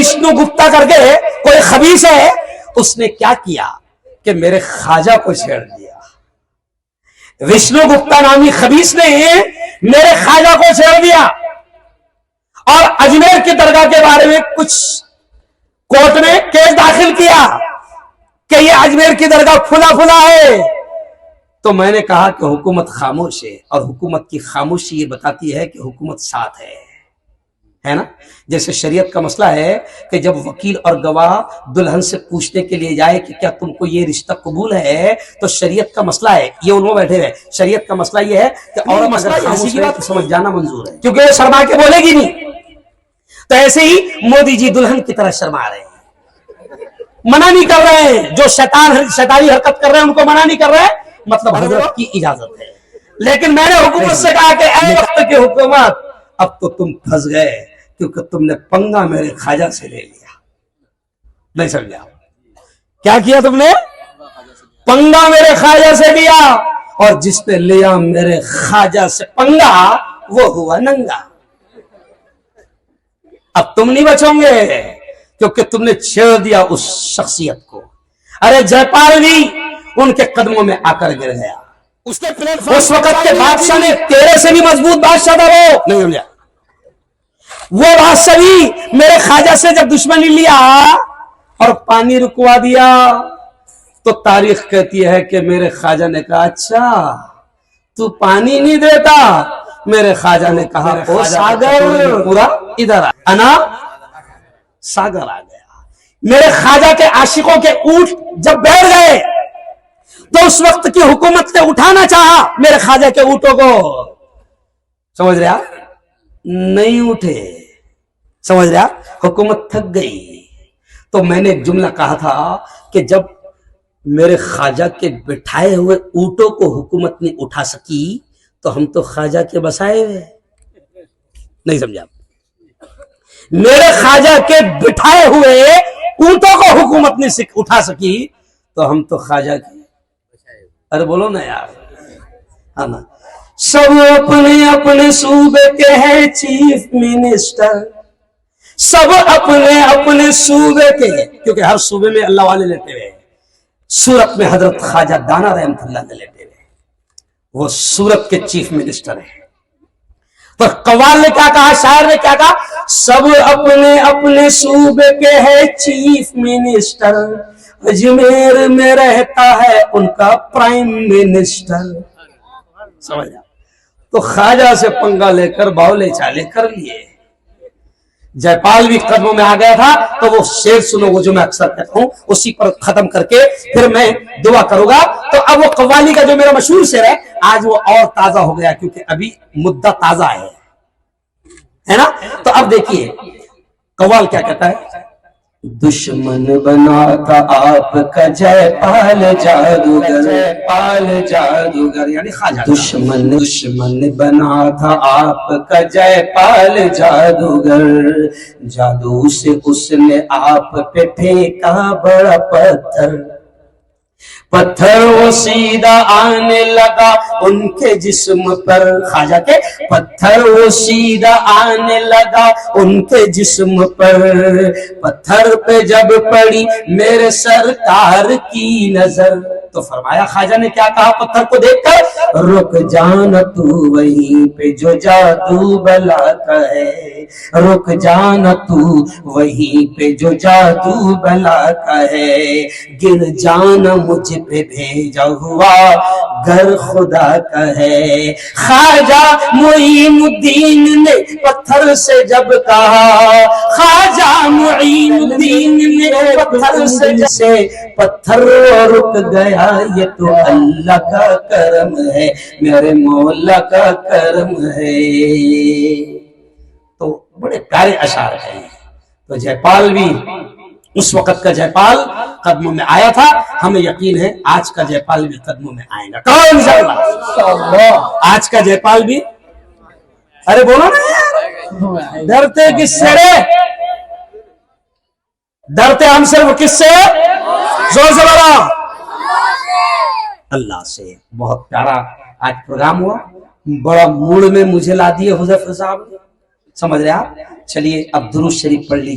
وشنو گپتا کر کے کوئی خبیث ہے، اس نے کیا کیا کہ میرے خواجہ کو چھیڑ دیا. وشنو گپتا نامی خبیث نے میرے خواجہ کو چھیڑ دیا اور اجمیر کی درگاہ کے بارے میں کچھ کورٹ میں کیس داخل کیا کہ یہ اجمیر کی درگاہ پھلا پھلا ہے. تو میں نے کہا کہ حکومت خاموش ہے، اور حکومت کی خاموشی یہ بتاتی ہے کہ حکومت ساتھ ہے نا. جیسے شریعت کا مسئلہ ہے کہ جب وکیل اور گواہ دلہن سے پوچھنے کے لیے جائے کہ کیا تم کو یہ رشتہ قبول ہے، تو شریعت کا مسئلہ ہے، یہ انہوں بیٹھے ہوئے، شریعت کا مسئلہ یہ ہے کہ عورت مسئلہ خاموش ہے تو سمجھ جانا منظور ہے، کیونکہ وہ شرما کے بولے گی نہیں. تو ایسے ہی مودی جی دلہن کی طرح شرما رہے ہیں، منع نہیں کر رہے ہیں. جو شیطانی حرکت کر رہے ہیں ان کو منع نہیں کر رہے، مطلب حضرت کی اجازت ہے. لیکن میں نے حکومت سے کہا کہ اے وقت کی حکومت، اب تو تم پھنس گئے، کیونکہ تم نے پنگا میرے خواجہ سے لے لیا. نہیں سمجھا؟ کیا کیا تم نے؟ پنگا میرے خواجہ سے لیا، اور جس نے لیا میرے خواجہ سے پنگا وہ ہوا ننگا. اب تم نہیں بچو گے، کیونکہ تم نے چھیڑ دیا اس شخصیت کو. ارے جے پال بھی ان کے قدموں میں آ کر گر گیا. اس وقت کے بادشاہ نے تیرے سے بھی مضبوط بادشاہ تھا، وہ نہیں سمجھا. وہ بادشاہ بھی میرے خواجہ سے جب دشمنی لیا اور پانی رکوا دیا، تو تاریخ کہتی ہے کہ میرے خواجہ نے کہا اچھا تو پانی نہیں دیتا. میرے خواجہ نے کہا او ساگر پورا ادھر انا ساگر آ گیا. میرے خواجہ کے عاشقوں کے اونٹ جب بیٹھ گئے تو اس وقت کی حکومت نے اٹھانا چاہا میرے خواجہ کے اونٹوں کو. سمجھ رہے آپ؟ نہیں اٹھے. سمجھ رہے آپ؟ حکومت تھک گئی. تو میں نے ایک جملہ کہا تھا کہ جب میرے خواجہ کے بٹھائے ہوئے اونٹوں کو حکومت نے اٹھا سکی تو ہم تو خواجہ کے بسائے ہوئے. نہیں سمجھا؟ میرے خواجہ کے بٹھائے ہوئے اونٹوں کو حکومت نے اٹھا سکی تو ہم تو خواجہ کے. ارے بولو نا یار. ہاں نا. سب اپنے اپنے صوبے کے ہیں چیف منسٹر، سب اپنے اپنے صوبے کے، کیونکہ ہر صوبے میں اللہ والے لیٹے ہوئے. سورت میں حضرت خواجہ دانا رحمت اللہ نے لیٹے ہوئے، وہ سورت کے چیف منسٹر ہیں. تو قوال نے کیا کہا، شاعر نے کیا کہا، سب اپنے اپنے صوبے کے ہیں چیف منسٹر، اجمیر میں رہتا ہے ان کا پرائم منسٹر. سمجھ جا. تو خواجہ سے پنگا لے کر باولے چالے کر لیے. جے پال بھی قدموں میں آ گیا تھا. تو وہ شعر سنو، وہ جو میں اکثر کہتا ہوں، اسی پر ختم کر کے پھر میں دعا کروں گا. تو اب وہ قوالی کا جو میرا مشہور شعر ہے آج وہ اور تازہ ہو گیا، کیونکہ ابھی مدعا تازہ ہے نا. تو اب دیکھیے قوال کیا کہتا ہے. دشمن بنا تھا آپ کا جے پال جادوگر، جے پال جادوگر یعنی خواجہ. دشمن بنا تھا آپ کا جے پال جادوگر، جادو سے اس نے آپ پہ پھینکا بڑا پتھر، پتھر وہ سیدھا آنے لگا ان کے جسم پر. خواجہ کے پتھر وہ سیدھا آنے لگا ان کے جسم پر، پتھر پہ جب پڑی میرے سرکار کی نظر. تو فرمایا خواجہ نے کیا کہا پتھر کو دیکھ کر، رک جانا تو وہیں پہ جو جادو بلا کا ہے، رک جانا تو وہیں پہ جو جادو بلا کا ہے، گر جانا مجھ پہ بھیجا ہوا گھر خدا کا ہے. خواجہ معین الدین نے پتھر سے جب کہا، خواجہ معین الدین نے پتھر سے پتھر رک گیا. یہ تو اللہ کا کرم ہے، میرے مولا کا کرم ہے. تو بڑے پیارے اشعار ہیں. تو جے پال بھی اس وقت کا جے پال قدموں میں آیا تھا. ہمیں یقین ہے آج کا جے پال بھی قدموں میں آئے گا. کہو انشاءاللہ آج کا جے پال بھی. ارے بولو نا یار، ڈرتے کس سے رے؟ ڈرتے ہم سے وہ کس سے؟ زور سے بولو. اللہ سے. بہت پیارا آج پروگرام ہوا، بڑا موڈ میں مجھے لا دیے حذیفہ صاحب. سمجھ رہے آپ؟ چلیے اب درود شریف پڑھ لیجیے.